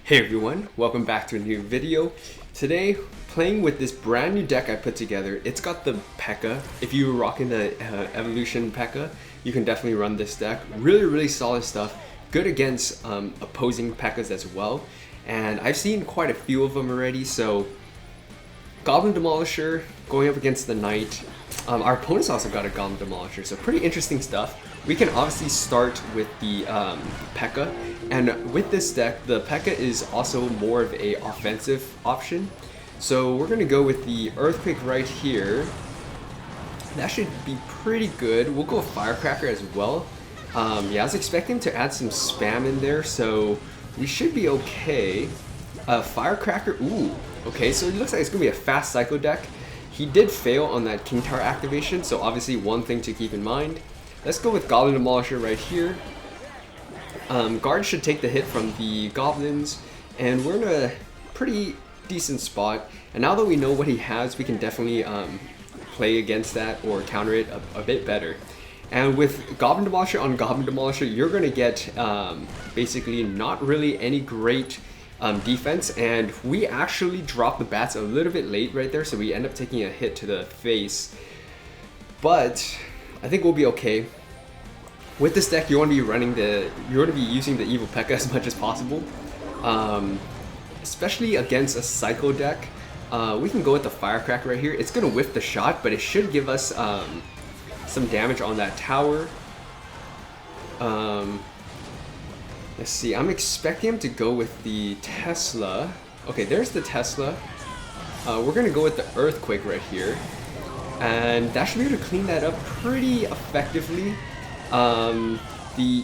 Hey everyone, welcome back to a new video. Today, playing with this brand new deck I put together. It's got the PEKKA. If you were rocking the Evolution PEKKA, you can definitely run this deck. Really solid stuff. Good against opposing PEKKAs as well. And I've seen quite a few of them already, so Goblin Demolisher going up against the Knight. Our opponents also got a Goblin Demolisher, so pretty interesting stuff. We can obviously start with the PEKKA, and with this deck, the PEKKA is also more of a offensive option. So we're going to go with the Earthquake right here. That should be pretty good. We'll go with Firecracker as well. Yeah, I was expecting to add some spam in there, so we should be okay. Firecracker, ooh, okay, so it looks like it's going to be a fast Psycho deck. He did fail on that King Tower activation, so obviously one thing to keep in mind. Let's go with Goblin Demolisher right here. Guard should take the hit from the Goblins, and we're in a pretty decent spot. And now that we know what he has, we can definitely play against that or counter it a bit better. And with Goblin Demolisher on Goblin Demolisher, you're going to get basically not really any great defense, and we actually dropped the bats a little bit late right there, so we end up taking a hit to the face. But I think we'll be okay. With this deck, you want to be using the Evil PEKKA as much as possible, especially against a Psycho deck. We can go with the Firecracker right here. It's gonna whiff the shot, but it should give us some damage on that tower. Let's see. I'm expecting him to go with the Tesla. Okay, there's the Tesla. We're gonna go with the Earthquake right here, and that should be able to clean that up pretty effectively. The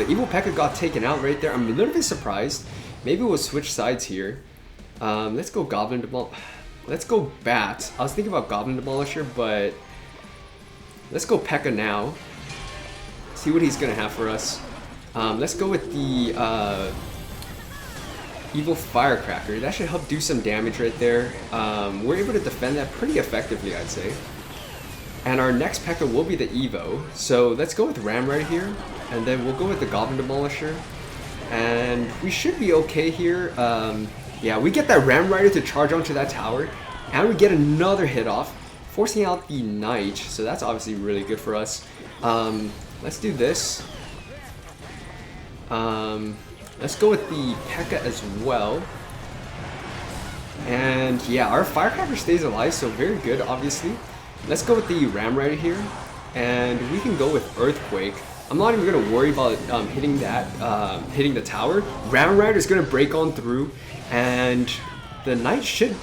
Evil PEKKA got taken out right there. I'm a little bit surprised. Maybe we'll switch sides here. Let's go Goblin Demolisher. Let's go Bat. I was thinking about Goblin Demolisher, but let's go PEKKA now. See what he's gonna have for us. Let's go with the Evil Firecracker. That should help do some damage right there. We're able to defend that pretty effectively, I'd say. And our next PEKKA will be the Evo. So let's go with Ram right here, and then we'll go with the Goblin Demolisher. And we should be okay here. Yeah, we get that Ram Rider to charge onto that tower, and we get another hit off, forcing out the Knight. So that's obviously really good for us. Let's do this. Let's go with the PEKKA as well. And yeah, our Firecracker stays alive, so very good, obviously. Let's go with the Ram Rider here, and we can go with Earthquake. I'm not even gonna worry about hitting the tower. Ram Rider is gonna break on through, and the Knight should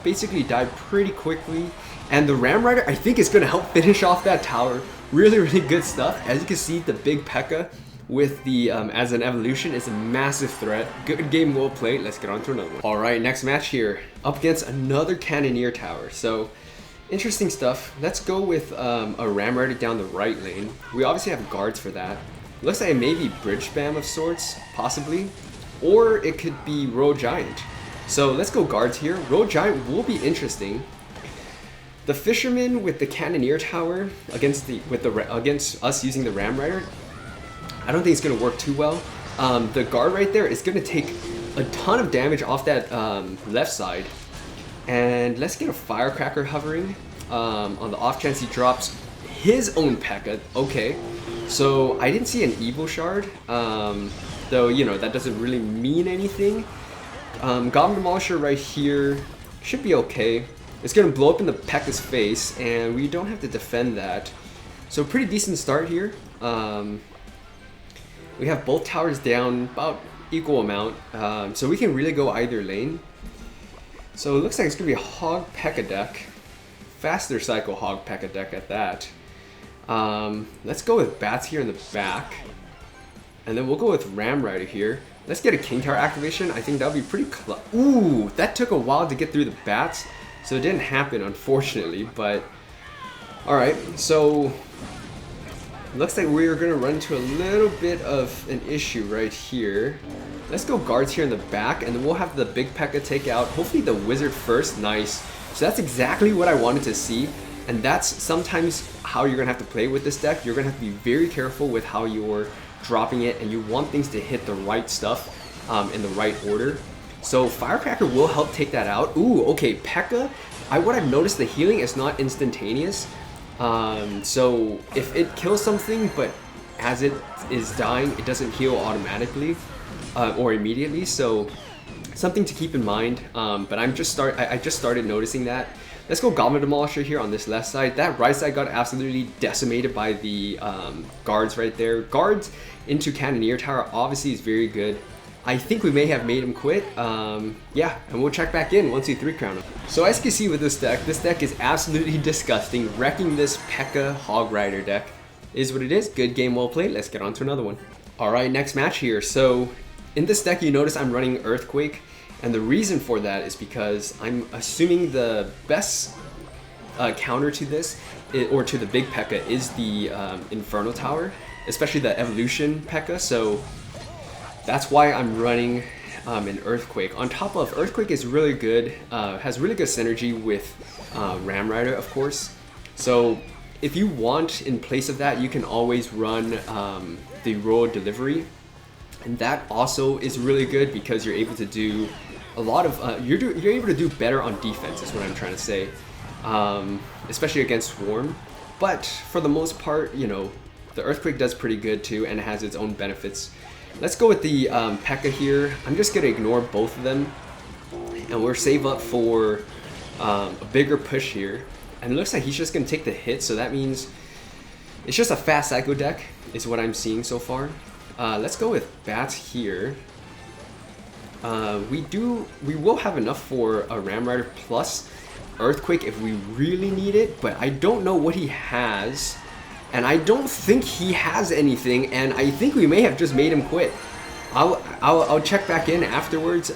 basically die pretty quickly. And the Ram Rider, I think, is gonna help finish off that tower. Really good stuff. As you can see, the big PEKKA with the as an evolution is a massive threat. Good game, well played. Let's get on to another one. All right, next match here, up against another Cannoneer tower. So interesting stuff. Let's go with a Ram Rider down the right lane. We obviously have guards for that. Looks like it may be bridge spam of sorts, possibly, or it could be Royal Giant. So let's go guards here. Royal Giant will be interesting. The Fisherman with the Cannoneer tower against us using the Ram Rider, I don't think it's going to work too well. The guard right there is going to take a ton of damage off that left side. And let's get a Firecracker hovering on the off chance he drops his own PEKKA. Okay, so I didn't see an Evil Shard, though, you know, that doesn't really mean anything. Goblin Demolisher right here should be okay. It's going to blow up in the PEKKA's face, and we don't have to defend that. So pretty decent start here. We have both towers down about equal amount, so we can really go either lane. So it looks like it's going to be a Hog PEKKA deck. Faster Cycle Hog PEKKA deck at that. Let's go with Bats here in the back. And then we'll go with Ram Rider here. Let's get a King Tower activation. I think that would be pretty close. Ooh, that took a while to get through the Bats. So it didn't happen, unfortunately. But, alright, so looks like we're going to run into a little bit of an issue right here. Let's go guards here in the back, and then we'll have the big PEKKA take out, hopefully the wizard first. Nice. So that's exactly what I wanted to see, and that's sometimes how you're going to have to play with this deck. You're going to have to be very careful with how you're dropping it, and you want things to hit the right stuff. in the right order. So Firecracker will help take that out. Ooh, okay, P.E.K.K.A. What I've noticed, the healing is not instantaneous. So if it kills something, but as it is dying, it doesn't heal automatically or immediately. So something to keep in mind. But I just started noticing that. Let's go Goblin Demolisher here on this left side. That right side got absolutely decimated by the guards right there. Guards into Cannoneer Tower obviously is very good. I think we may have made him quit. Yeah, and we'll check back in once we 3-crown him. So as you can see with this deck is absolutely disgusting. Wrecking this P.E.K.K.A. Hog Rider deck is what it is. Good game, well played. Let's get on to another one. All right, next match here. So in this deck, you notice I'm running Earthquake. And the reason for that is because I'm assuming the best counter to this, or to the big P.E.K.K.A. is the Inferno Tower, especially the Evolution P.E.K.K.A. So that's why I'm running an Earthquake. On top of, Earthquake is really good, has really good synergy with Ram Rider, of course. So if you want, in place of that, you can always run the Royal Delivery. And that also is really good because you're able to do a lot of, you're able to do better on defense is what I'm trying to say. Especially against Swarm. But for the most part, you know, the Earthquake does pretty good too and it has its own benefits. Let's go with the P.E.K.K.A. here. I'm just going to ignore both of them. And we're save up for a bigger push here. And it looks like he's just going to take the hit. So that means it's just a fast Psycho deck is what I'm seeing so far. Let's go with Bats here. We will have enough for a Ram Rider plus Earthquake if we really need it. But I don't know what he has. And I don't think he has anything, and I think we may have just made him quit. I'll check back in afterwards,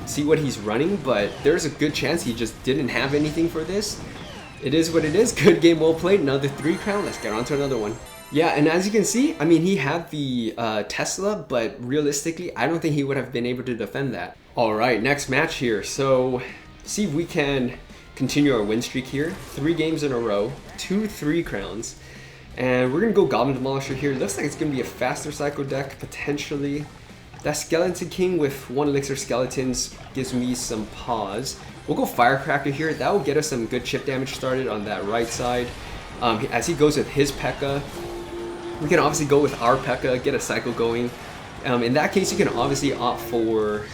see what he's running, but there's a good chance he just didn't have anything for this. It is what it is. Good game, well played. Another 3-crown. Let's get on to another one. Yeah, and as you can see, I mean, he had the Tesla, but realistically, I don't think he would have been able to defend that. All right, next match here. So, see if we can continue our win streak here. 3 games in a row, 2 3-crowns. And we're going to go Goblin Demolisher here. Looks like it's going to be a faster Psycho deck, potentially. That Skeleton King with 1 Elixir Skeletons gives me some pause. We'll go Firecracker here. That will get us some good chip damage started on that right side. As he goes with his P.E.K.K.A. We can obviously go with our P.E.K.K.A., get a cycle going. In that case, you can obviously opt for...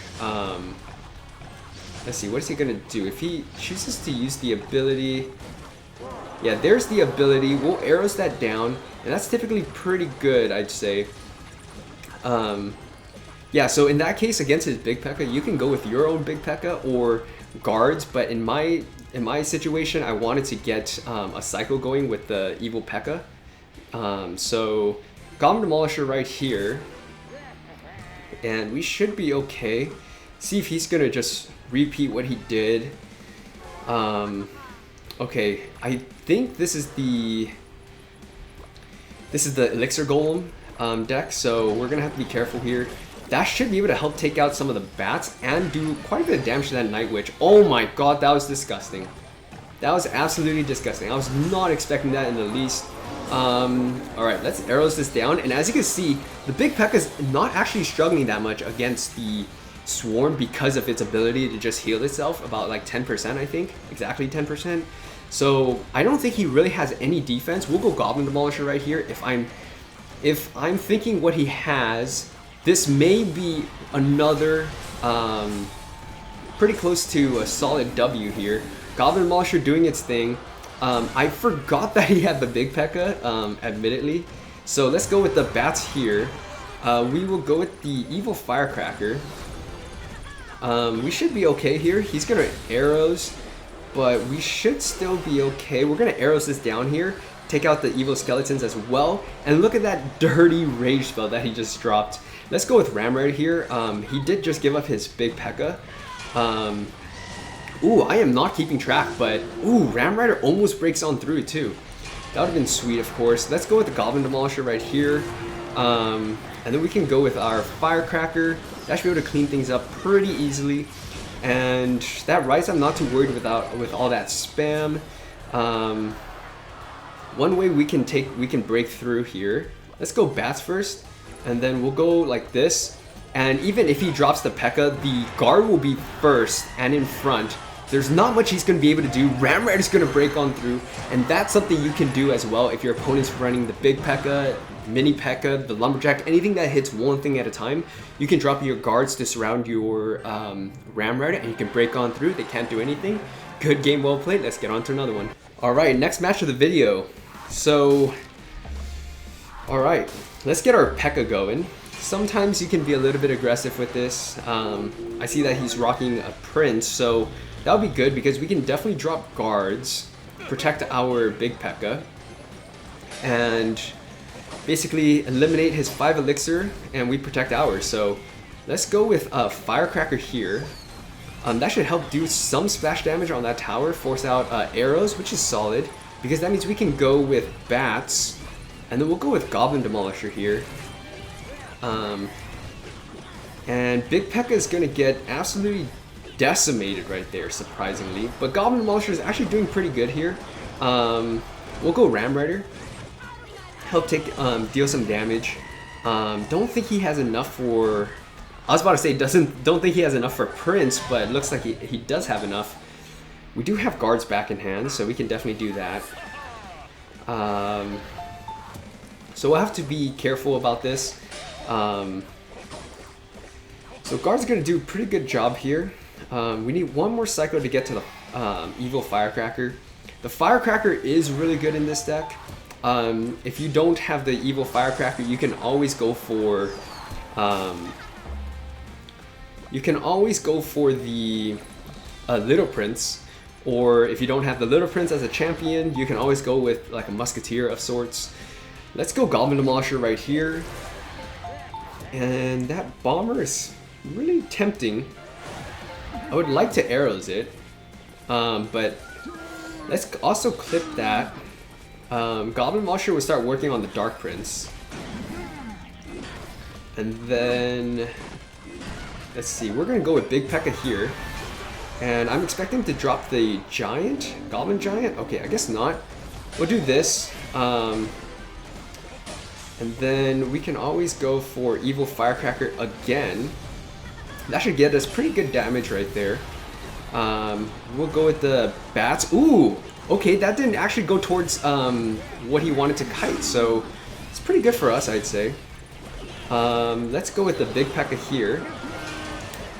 let's see, what is he going to do? If he chooses to use the ability... Yeah, there's the ability. We'll arrows that down, and that's typically pretty good, I'd say. Yeah, so in that case, against his big P.E.K.K.A., you can go with your own big P.E.K.K.A. or guards. But in my situation, I wanted to get a cycle going with the evil P.E.K.K.A. So Goblin Demolisher right here, and we should be okay. See if he's gonna just repeat what he did. Okay, I think this is the Elixir Golem deck, so we're gonna have to be careful here. That should be able to help take out some of the bats and do quite a bit of damage to that Night Witch. Oh my god, that was disgusting. That was absolutely disgusting. I was not expecting that in the least. Alright, let's arrows this down, and as you can see, the big P.E.K.K.A. is not actually struggling that much against the Swarm because of its ability to just heal itself, about like 10%, I think, exactly 10%. So I don't think he really has any defense. We'll go Goblin Demolisher right here. If I'm thinking what he has, this may be another pretty close to a solid W here. Goblin Demolisher doing its thing. I forgot that he had the big P.E.K.K.A. Admittedly. So let's go with the bats here. We will go with the evil Firecracker. We should be okay here. He's gonna arrows, but we should still be okay. We're gonna arrows this down here, take out the evil skeletons as well, and look at that dirty rage spell that he just dropped. Let's go with Ram Rider here. He did just give up his big P.E.K.K.A. Ooh, I am not keeping track, but ooh, Ram Rider almost breaks on through too. That would have been sweet, of course. Let's go with the Goblin Demolisher right here. And then we can go with our Firecracker. That should be able to clean things up pretty easily. And that Rise, I'm not too worried with all that spam. One way we can break through here. Let's go bats first, and then we'll go like this. And even if he drops the P.E.K.K.A, the guard will be first and in front. There's not much he's going to be able to do. Ram Rider's going to break on through, and that's something you can do as well if your opponent's running the big P.E.K.K.A, mini P.E.K.K.A, the Lumberjack, anything that hits one thing at a time. You can drop your guards to surround your Ram Rider, and you can break on through. They can't do anything. Good game, well played. Let's get on to another one. Alright, next match of the video. So, alright, let's get our P.E.K.K.A going. Sometimes you can be a little bit aggressive with this. I see that he's rocking a Prince, so that would be good because we can definitely drop guards, protect our big P.E.K.K.A, and basically eliminate his 5 elixir, and we protect ours. So let's go with a Firecracker here. That should help do some splash damage on that tower, force out arrows, which is solid, because that means we can go with bats, and then we'll go with Goblin Demolisher here. And big P.E.K.K.A is going to get absolutely decimated right there, surprisingly. But Goblin Demolisher is actually doing pretty good here. We'll go Ram Rider. Help take deal some damage. Don't think he has enough for... I was about to say don't think he has enough for Prince, but it looks like he does have enough. We do have guards back in hand, so we can definitely do that. So we'll have to be careful about this. So guard's gonna do a pretty good job here. We need one more cycle to get to the evil Firecracker. The Firecracker is really good in this deck. If you don't have the evil Firecracker, you can always go for the Little Prince, or if you don't have the Little Prince as a champion, you can always go with like a Musketeer of sorts. Let's go Goblin Demolisher right here. And that Bomber is really tempting. I would like to arrows it, but let's also clip that. Goblin Demolisher will start working on the Dark Prince. And then, let's see, we're gonna go with big P.E.K.K.A here. And I'm expecting to drop the Giant, Goblin Giant? Okay, I guess not. We'll do this. And then we can always go for Evil Firecracker again. That should get us pretty good damage right there. We'll go with the Bats. Ooh! Okay, that didn't actually go towards what he wanted to kite, so it's pretty good for us, I'd say. Let's go with the big P.E.K.K.A here.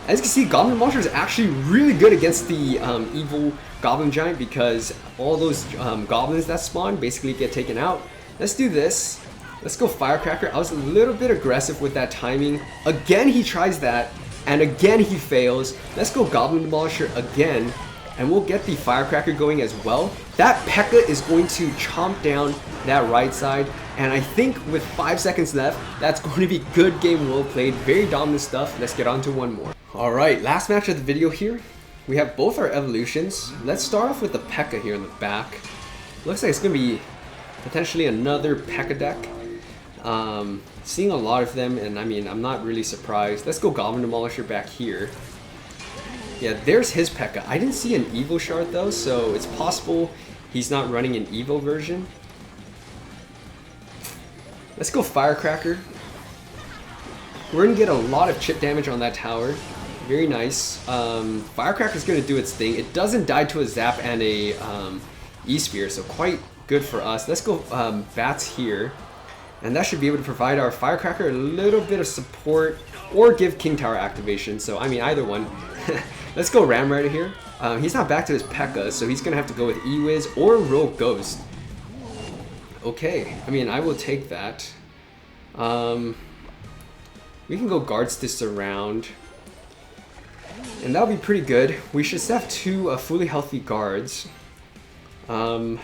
As you can see, Goblin Demolisher is actually really good against the evil Goblin Giant because all those goblins that spawn basically get taken out. Let's do this. Let's go Firecracker. I was a little bit aggressive with that timing. Again, he tries that, and again he fails. Let's go Goblin Demolisher again, and we'll get the Firecracker going as well. That P.E.K.K.A is going to chomp down that right side, and I think with 5 seconds left, that's going to be good game, well played, very dominant stuff. Let's get on to one more. Alright, last match of the video here. We have both our evolutions. Let's start off with the P.E.K.K.A here in the back. Looks like it's going to be potentially another P.E.K.K.A deck. Seeing a lot of them, and I mean, I'm not really surprised. Let's go Goblin Demolisher back here. Yeah, there's his P.E.K.K.A. I didn't see an Evil Shard though, so it's possible he's not running an Evil version. Let's go Firecracker. We're gonna get a lot of chip damage on that tower. Very nice. Firecracker's gonna do its thing. It doesn't die to a Zap and a E-Spear, so quite good for us. Let's go Bats here. And that should be able to provide our Firecracker a little bit of support or give King Tower activation. So, I mean, either one. Let's go Ram Rider here. He's not back to his P.E.K.K.A, so he's going to have to go with E-Wiz or Rogue Ghost. Okay, I mean, I will take that. We can go Guards to Surround. And that'll be pretty good. We should have 2 fully healthy guards. The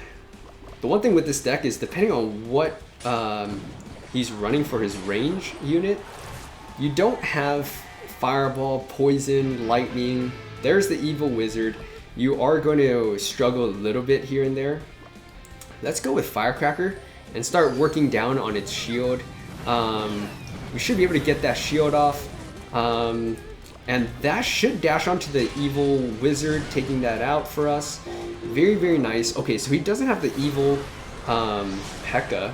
one thing with this deck is depending on what he's running for his range unit, you don't have Fireball, Poison, Lightning. There's the Evil Wizard. You are going to struggle a little bit here and there. Let's go with Firecracker and start working down on its shield. We should be able to get that shield off. And that should dash onto the Evil Wizard, taking that out for us. Very, very nice. Okay, so he doesn't have the Evil P.E.K.K.A.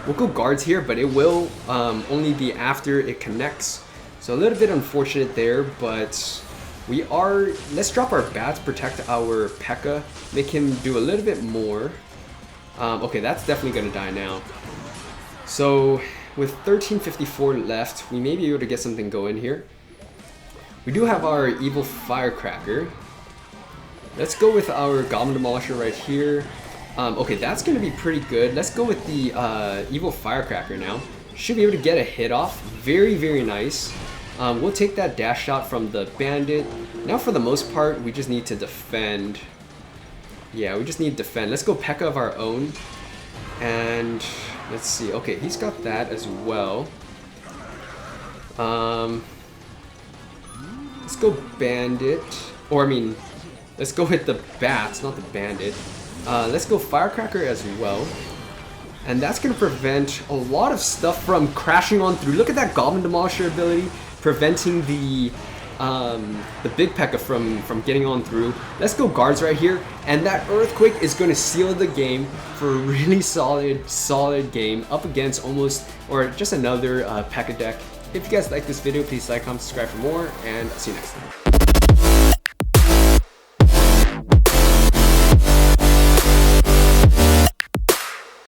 We'll go guards here, but it will only be after it connects. So a little bit unfortunate there, but we are... Let's drop our bats, protect our P.E.K.K.A, make him do a little bit more. Okay, that's definitely going to die now. So with 1354 left, we may be able to get something going here. We do have our Evil Firecracker. Let's go with our Goblin Demolisher right here. Okay, that's going to be pretty good. Let's go with the Evil Firecracker now. Should be able to get a hit off. Very, very nice. We'll take that dash shot from the Bandit. Now for the most part, we just need to defend. Yeah, we just need to defend. Let's go P.E.K.K.A of our own. And let's see. Okay, he's got that as well. Let's go Bandit. Or I mean, let's go hit the bats, not the Bandit. Let's go Firecracker as well. And that's going to prevent a lot of stuff from crashing on through. Look at that Goblin Demolisher ability, preventing the big P.E.K.K.A from getting on through. Let's go guards right here. And that Earthquake is going to seal the game for a really solid game up against almost, or just another P.E.K.K.A deck. If you guys like this video, please like, comment, subscribe for more, and I'll see you next time.